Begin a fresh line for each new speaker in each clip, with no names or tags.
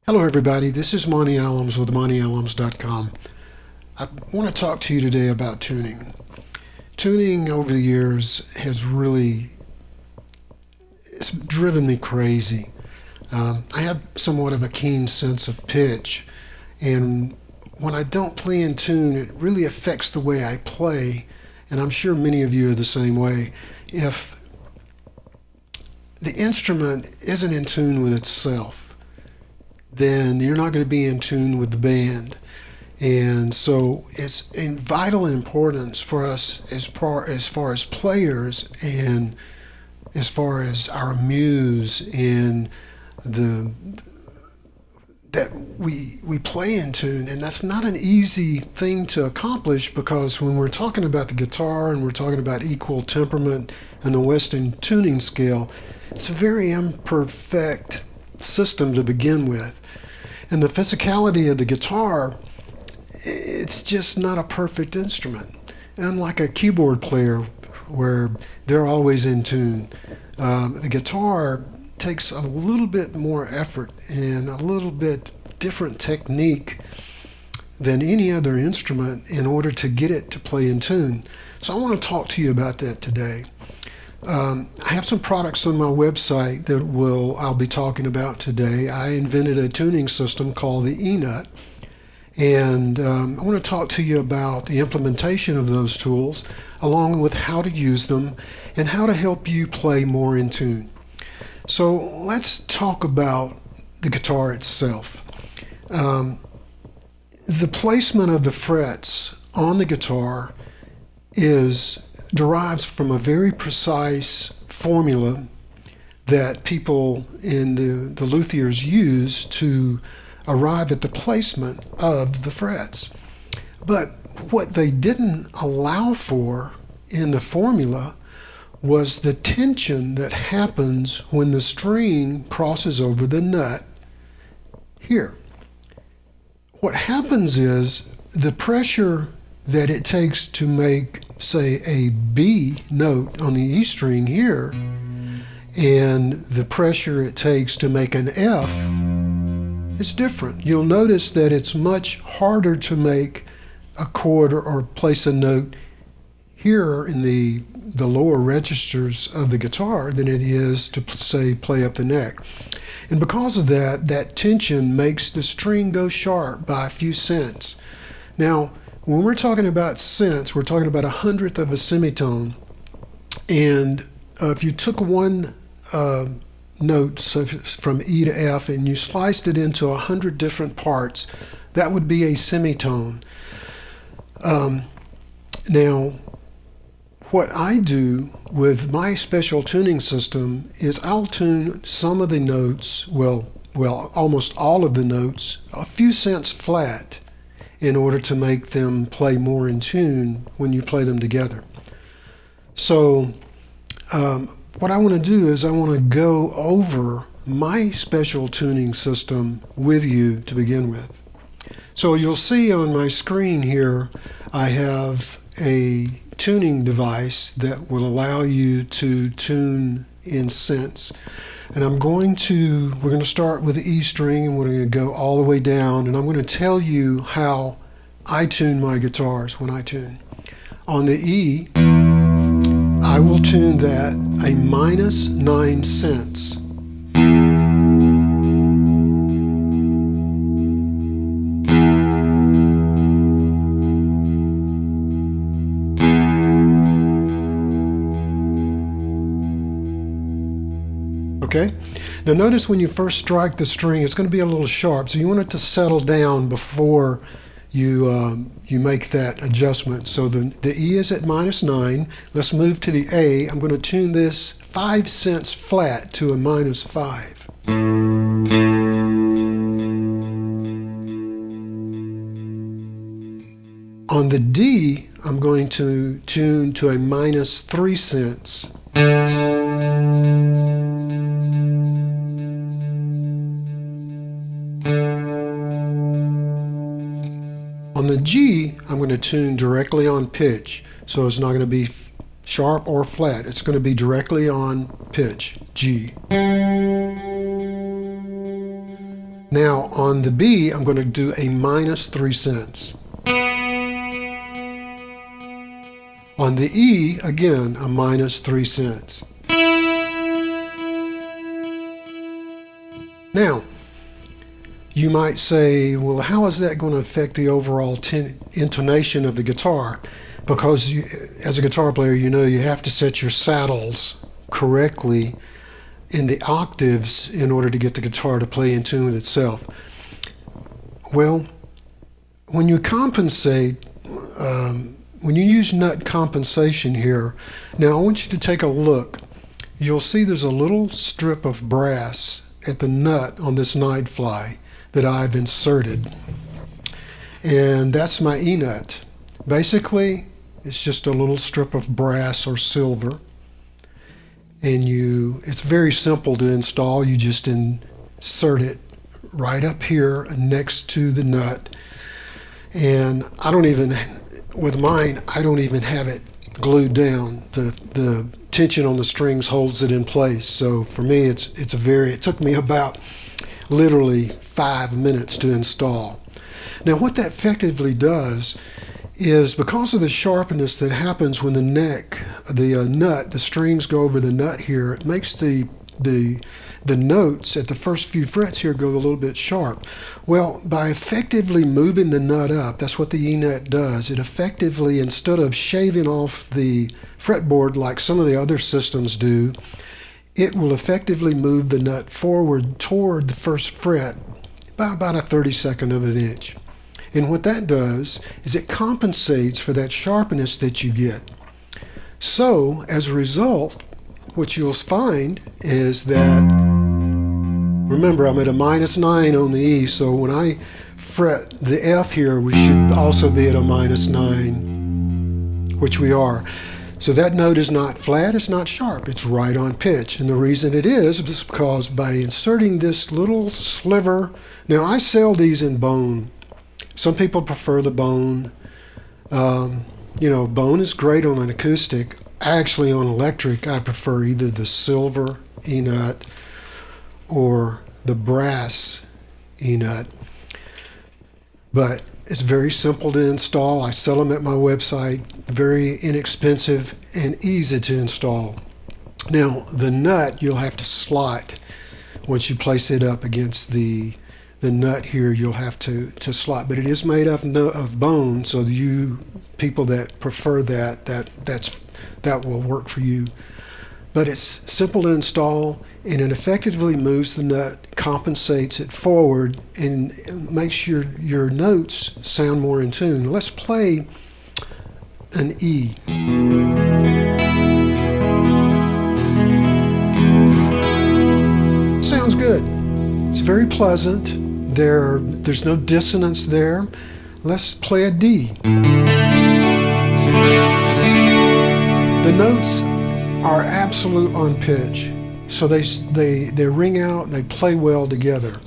Hello everybody, this is Monte Allums with MonteAllums.com. I want to talk to you today about tuning. Tuning over the years has it's driven me crazy. I have somewhat of a keen sense of pitch, and when I don't play in tune, it really affects the way I play, and I'm sure many of you are the same way. If the instrument isn't in tune with itself, then you're not going to be in tune with the band. And so it's in vital importance for us as far as players and as far as our muse and that we play in tune. And that's not an easy thing to accomplish, because when we're talking about the guitar and we're talking about equal temperament and the Western tuning scale, it's a very imperfect system to begin with. And the physicality of the guitar, it's just not a perfect instrument. Unlike a keyboard player where they're always in tune, the guitar takes a little bit more effort and a little bit different technique than any other instrument in order to get it to play in tune. So I want to talk to you about that today. I have some products on my website that I'll be talking about today. I invented a tuning system called the eNut, and I want to talk to you about the implementation of those tools, along with how to use them and how to help you play more in tune. So let's talk about the guitar itself. The placement of the frets on the guitar derives from a very precise formula that people in the luthiers use to arrive at the placement of the frets. But what they didn't allow for in the formula was the tension that happens when the string crosses over the nut here. What happens is the pressure that it takes to make, say, a B note on the E string here, and the pressure it takes to make an F is different. You'll notice that it's much harder to make a chord or place a note here in the lower registers of the guitar than it is to, say, play up the neck. And because of that, that tension makes the string go sharp by a few cents. Now, when we're talking about cents, we're talking about 1/100th of a semitone. And if you took one note, so from E to F, and you sliced it into 100 different parts, that would be a semitone. Now, what I do with my special tuning system is I'll tune some of the notes, well, almost all of the notes, a few cents flat, in order to make them play more in tune when you play them together. So what I want to do is I want to go over my special tuning system with you to begin with. So you'll see on my screen here I have a tuning device that will allow you to tune in cents. And we're going to start with the E string, and we're going to go all the way down, and I'm going to tell you how I tune my guitars when I tune. On the E, I will tune that a -9 cents. Okay? Now notice when you first strike the string, it's going to be a little sharp, so you want it to settle down before you make that adjustment. So the E is at -9. Let's move to the A. I'm going to tune this 5 cents flat to a -5. On the D, I'm going to tune to a -3 cents. On the G, I'm going to tune directly on pitch, so it's not going to be sharp or flat. It's going to be directly on pitch, G. Now on the B, I'm going to do a minus 3 cents. On the E, again, a minus 3 cents. Now, you might say, well, how is that going to affect the overall intonation of the guitar? Because you, as a guitar player, you know you have to set your saddles correctly in the octaves in order to get the guitar to play in tune with itself. Well, when you compensate, when you use nut compensation here, now I want you to take a look. You'll see there's a little strip of brass at the nut on this night fly that I've inserted, and that's my eNut. Basically, it's just a little strip of brass or silver, and it's very simple to install. You just insert it right up here next to the nut, and I don't even, with mine, I don't even have it glued down. The tension on the strings holds it in place. So for me, it took me about literally 5 minutes to install. Now what that effectively does is, because of the sharpness that happens when the nut, the strings go over the nut here, it makes the notes at the first few frets here go a little bit sharp. Well, by effectively moving the nut up, that's what the eNut does. It effectively, instead of shaving off the fretboard like some of the other systems do, it will effectively move the nut forward toward the first fret by about a 32nd of an inch. And what that does is it compensates for that sharpness that you get. So, as a result, what you'll find is that, remember, I'm at a minus 9 on the E, so when I fret the F here, we should also be at a minus 9, which we are. So that note is not flat, it's not sharp, it's right on pitch. And the reason it is because by inserting this little sliver, now I sell these in bone. Some people prefer the bone. You know, bone is great on an acoustic. Actually, on electric, I prefer either the silver eNut or the brass eNut. But it's very simple to install. I sell them at my website. Very inexpensive and easy to install. Now, the nut you'll have to slot. Once you place it up against the nut here, you'll have to slot. But it is made of bone, so you people that prefer that will work for you. But it's simple to install, and it effectively moves the nut, compensates it forward, and makes your notes sound more in tune. Let's play an E. Sounds good. It's very pleasant. There's no dissonance there. Let's play a D. The notes are absolute on pitch, so they ring out and they play well together.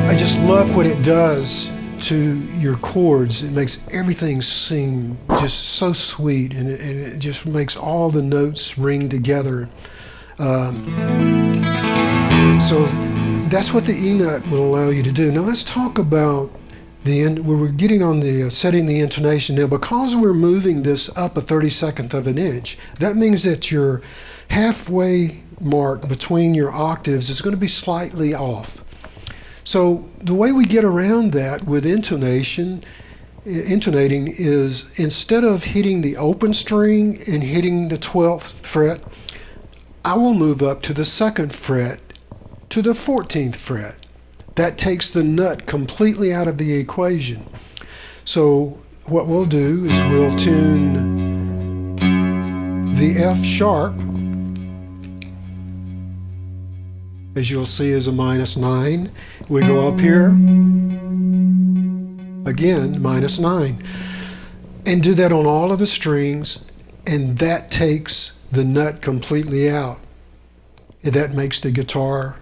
I just love what it does to your chords. It makes everything seem just so sweet, and it just makes all the notes ring together. So that's what the eNut will allow you to do. Now let's talk about we're getting on the setting the intonation. Now, because we're moving this up a 32nd of an inch, that means that your halfway mark between your octaves is going to be slightly off. So the way we get around that with intonating is, instead of hitting the open string and hitting the 12th fret, I will move up to the 2nd fret to the 14th fret. That takes the nut completely out of the equation. So what we'll do is we'll tune the F sharp, as you'll see, is a minus 9. We go up here, again, minus 9. And do that on all of the strings, and that takes the nut completely out. And that makes the guitar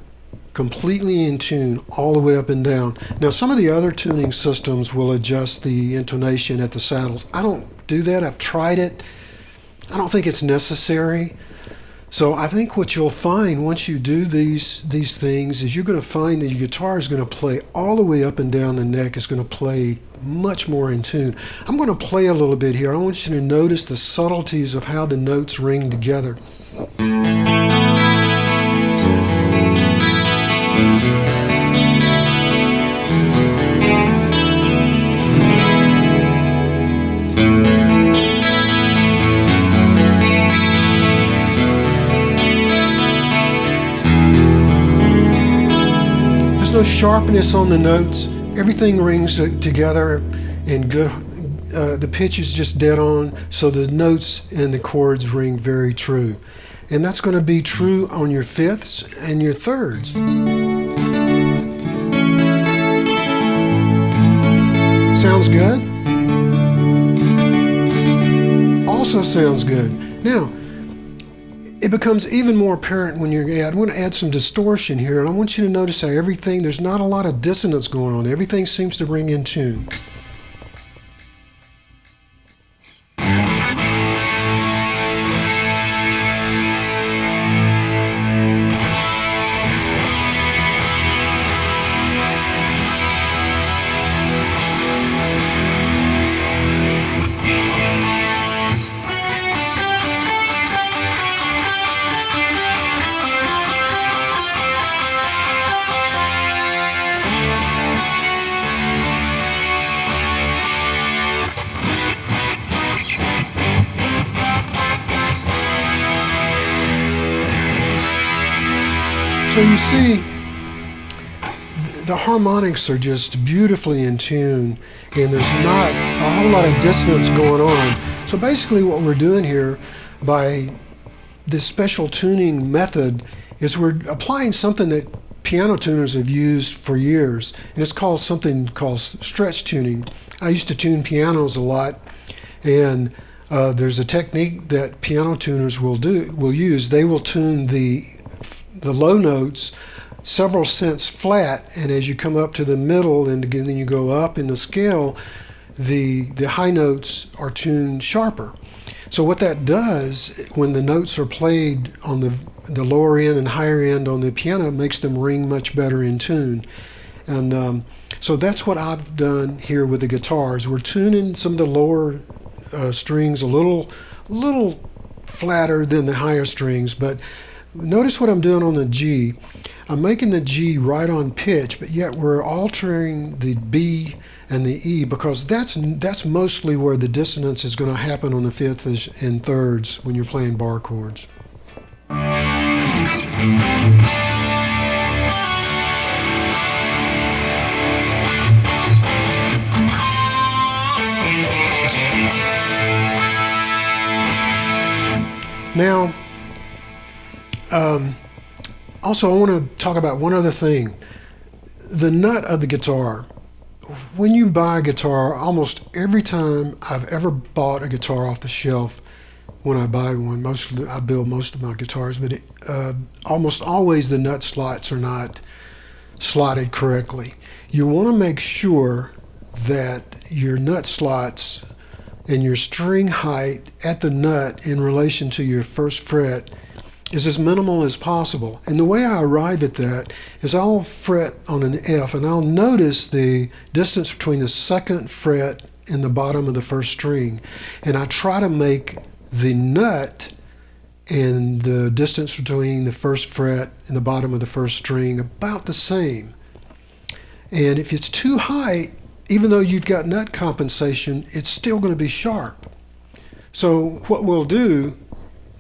completely in tune all the way up and down. Now, some of the other tuning systems will adjust the intonation at the saddles. I don't do that. I've tried it. I don't think it's necessary. So I think what you'll find once you do these things is you're going to find that your guitar is going to play all the way up and down the neck. It's going to play much more in tune. I'm going to play a little bit here. I want you to notice the subtleties of how the notes ring together. No sharpness on the notes. Everything rings together in good. The pitch is just dead on, so the notes and the chords ring very true. And that's going to be true on your fifths and your thirds. Sounds good? Also sounds good. Now, it becomes even more apparent when I'm going to add some distortion here, and I want you to notice how there's not a lot of dissonance going on. Everything seems to ring in tune. So you see, the harmonics are just beautifully in tune, and there's not a whole lot of dissonance going on. So basically what we're doing here by this special tuning method is we're applying something that piano tuners have used for years, and it's called something called stretch tuning. I used to tune pianos a lot, and there's a technique that piano tuners will use. They will tune the low notes several cents flat, and as you come up to the middle and then you go up in the scale, the high notes are tuned sharper. So what that does when the notes are played on the lower end and higher end on the piano, it makes them ring much better in tune. And so that's what I've done here with the guitars. We're tuning some of the lower strings a little flatter than the higher strings, but notice what I'm doing on the G. I'm making the G right on pitch, but yet we're altering the B and the E because that's mostly where the dissonance is going to happen on the fifths and thirds when you're playing bar chords. Now, also I want to talk about one other thing. The nut of the guitar. When you buy a guitar, almost every time I've ever bought a guitar off the shelf, when I buy one, I build most of my guitars, but almost always the nut slots are not slotted correctly. You want to make sure that your nut slots and your string height at the nut in relation to your first fret is as minimal as possible. And the way I arrive at that is I'll fret on an F and I'll notice the distance between the second fret and the bottom of the first string. And I try to make the nut and the distance between the first fret and the bottom of the first string about the same. And if it's too high, even though you've got nut compensation, it's still going to be sharp. So what we'll do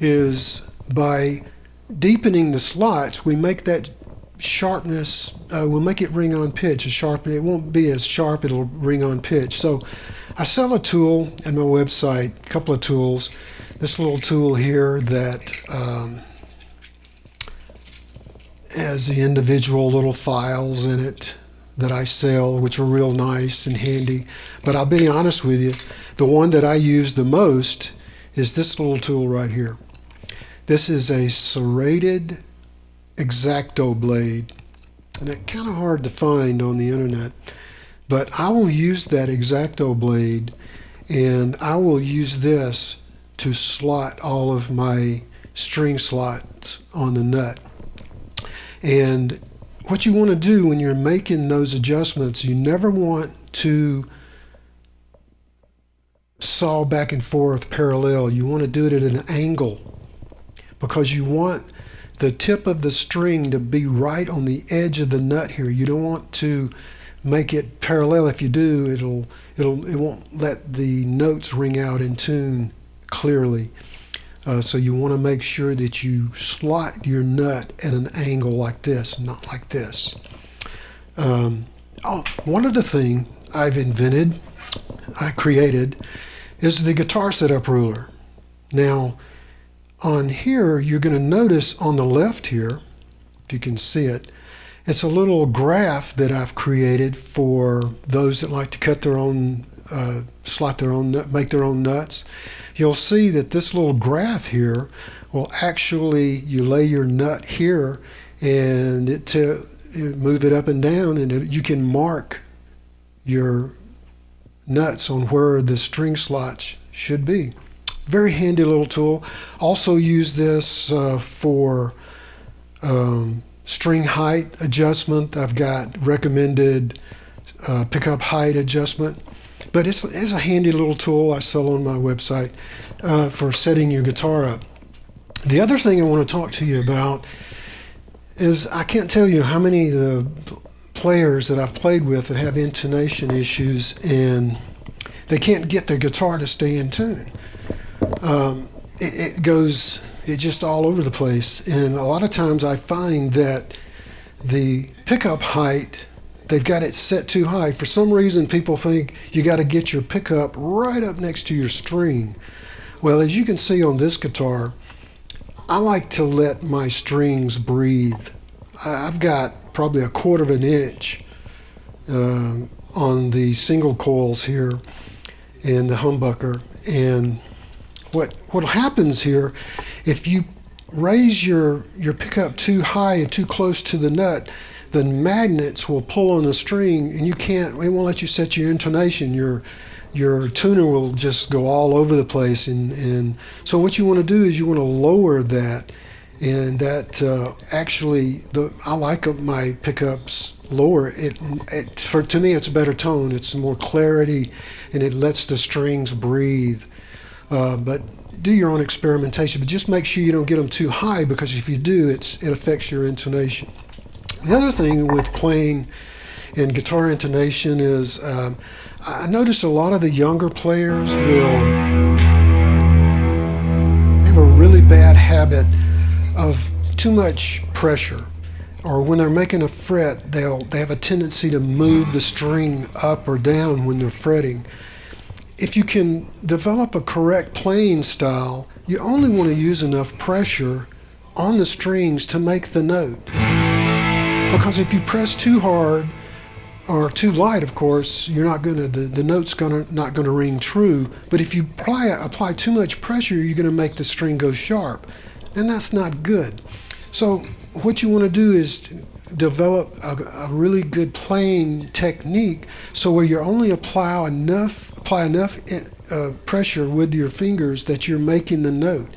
is by deepening the slots, we make that sharpness, we'll make it ring on pitch. It won't be as sharp, it'll ring on pitch. So I sell a tool at my website, a couple of tools. This little tool here that has the individual little files in it that I sell, which are real nice and handy. But I'll be honest with you, the one that I use the most is this little tool right here. This is a serrated X-Acto blade, and it's kind of hard to find on the internet. But I will use that X-Acto blade, and I will use this to slot all of my string slots on the nut. And what you want to do when you're making those adjustments, you never want to saw back and forth parallel. You want to do it at an angle, because you want the tip of the string to be right on the edge of the nut here. You don't want to make it parallel. If you do, it won't let the notes ring out in tune clearly. So you want to make sure that you slot your nut at an angle like this, not like this. One other thing I created, is the guitar setup ruler. Now, on here, you're going to notice on the left here, if you can see it, it's a little graph that I've created for those that like to cut their own, slot their own, make their own nuts. You'll see that this little graph here will actually, you lay your nut here and move it up and down, and you can mark your nuts on where the string slots should be. Very handy little tool. Also use this for string height adjustment. I've got recommended pickup height adjustment. But it's a handy little tool I sell on my website for setting your guitar up. The other thing I want to talk to you about is, I can't tell you how many of the players that I've played with that have intonation issues and they can't get their guitar to stay in tune. It's just all over the place, and a lot of times I find that the pickup height, they've got it set too high. For some reason, people think you got to get your pickup right up next to your string. Well, as you can see on this guitar, I like to let my strings breathe. I've got probably 1/4 of an inch on the single coils here in the humbucker. And what happens here, if you raise your pickup too high and too close to the nut, the magnets will pull on the string, and it won't let you set your intonation. Your tuner will just go all over the place. And so what you want to do is you want to lower that. And that I like my pickups lower. To me, it's a better tone. It's more clarity, and it lets the strings breathe. But do your own experimentation. But just make sure you don't get them too high, because if you do, it affects your intonation. The other thing with playing and guitar intonation is, I notice a lot of the younger players will have a really bad habit of too much pressure, or when they're making a fret, they have a tendency to move the string up or down when they're fretting. If you can develop a correct playing style, you only want to use enough pressure on the strings to make the note. Because if you press too hard or too light, of course, you're not going to the note's not going to ring true. But if you apply too much pressure, you're going to make the string go sharp, and that's not good. So what you want to do is develop a really good playing technique, so where you only apply enough pressure with your fingers that you're making the note.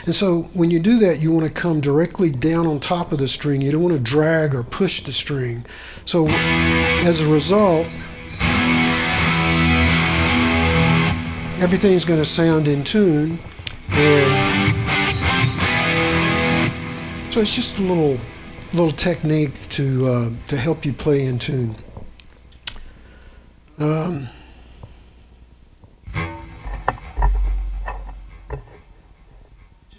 And so when you do that, you want to come directly down on top of the string. You don't want to drag or push the string. So as a result, everything's going to sound in tune. And so it's just a little technique to help you play in tune.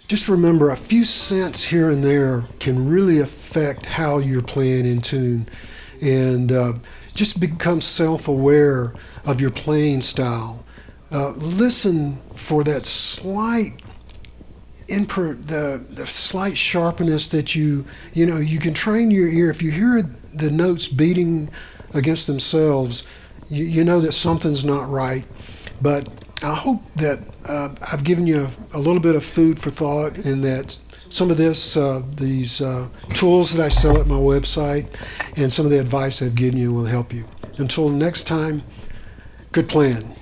Just remember, a few cents here and there can really affect how you're playing in tune. And just become self-aware of your playing style. Listen for that slight the slight sharpness that you can train your ear. If you hear the notes beating against themselves, you know that something's not right. But I hope that I've given you a little bit of food for thought, and that some of these tools that I sell at my website and some of the advice I've given you will help you. Until next time, good playing.